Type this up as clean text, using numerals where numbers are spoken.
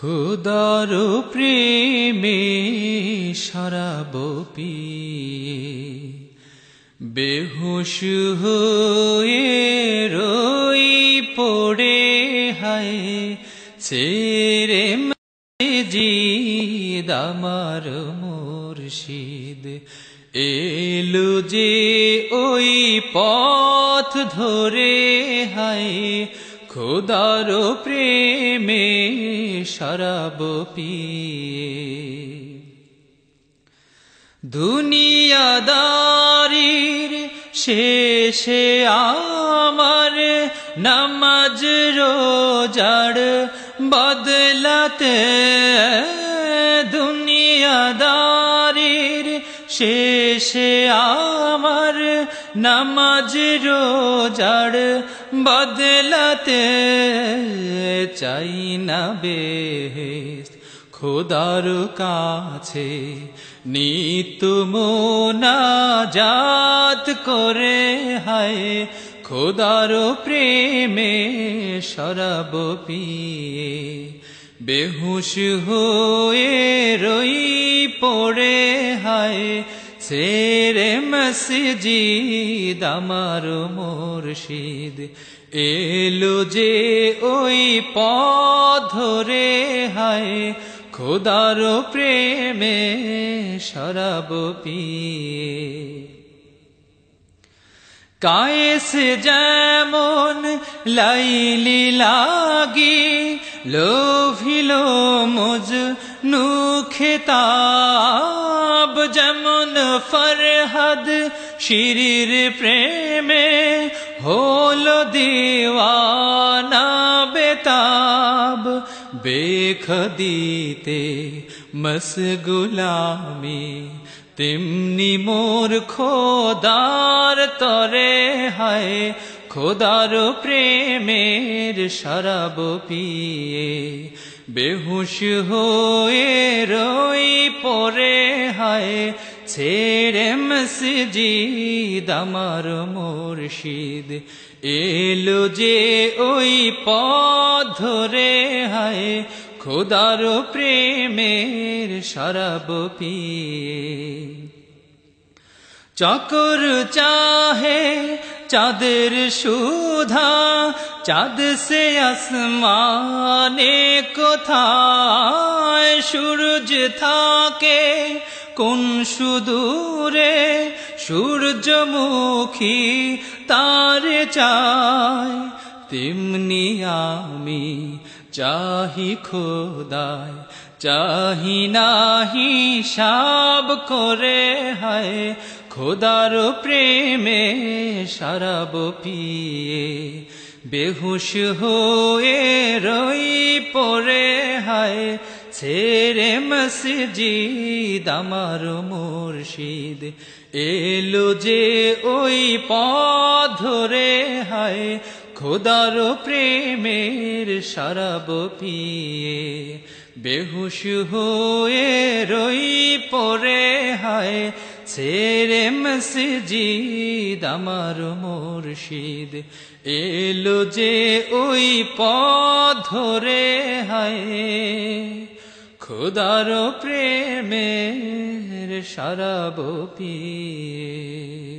খুদার প্রেমে শরাব পিয়ে বেহুশ হয়ে রই পড়ে হায় ছেড়ে মসজিদ আমার মুর্শিদ এলো যে ওই পথ ধরে হায় খোদার প্রেমে শরাব পিয়ে দুনিয়াদারির শেষে আমার নামাজ রোজার বদলাতে দুনিয়াদারির শেষে আমার নামাজ রোজার বদলাতে চাই না বেহেশত খোদার কাছে নিত মোনাজাত করে হায় খোদার প্রেমে শরাব পিয়ে বেহুশ হয়ে রই পড়ে হায় ছেড়ে মসজিদ আমার মুর্শিদ এলো যে ওই পথ ধরে হায় খোদার প্রেমে শরাব পিয়ে কায়েস যেমন লাইলি লাগি লোভিল মজনু খেতাব যেমন ফরহাদ শিরির প্রেমে হলো দিওয়ানা বেতাব বেখদিতে মশগুলামি তেমনি মোর খোদার তরে হায় খোদার প্রেমের শরাব পিয়ে বেহুশ হয়ে রই পড়ে হায় ছেড়ে মসজিদ আমার মুর্শিদ এলো যে ওই পথ ধরে হায় খোদার প্রেমের শরাব পিয়ে চকর চাহে চাঁদের সুধা চাঁদ সে আসমানে কোথায় সূরজ থাকে কোন সুদূরে সূর্যমুখী তারে চায় তেমনি আমি চাহি খোদায় চাহি না হিসাব করে হায় খোদার প্রেমে শরাব পিয়ে বেহুশ হয়ে রই পড়ে হায় ছেড়ে মসজিদ আমার মুর্শিদ এলো যে ওই পথ ধরে হায় খোদার প্রেমের শরাব পিয়ে বেহুশ হয়ে রই পড়ে হায় ছেড়ে মসজিদ আমার মুর্শিদ এলো যে ওই পথ ধরে হায় খোদার প্রেমের শরাব পিয়ে।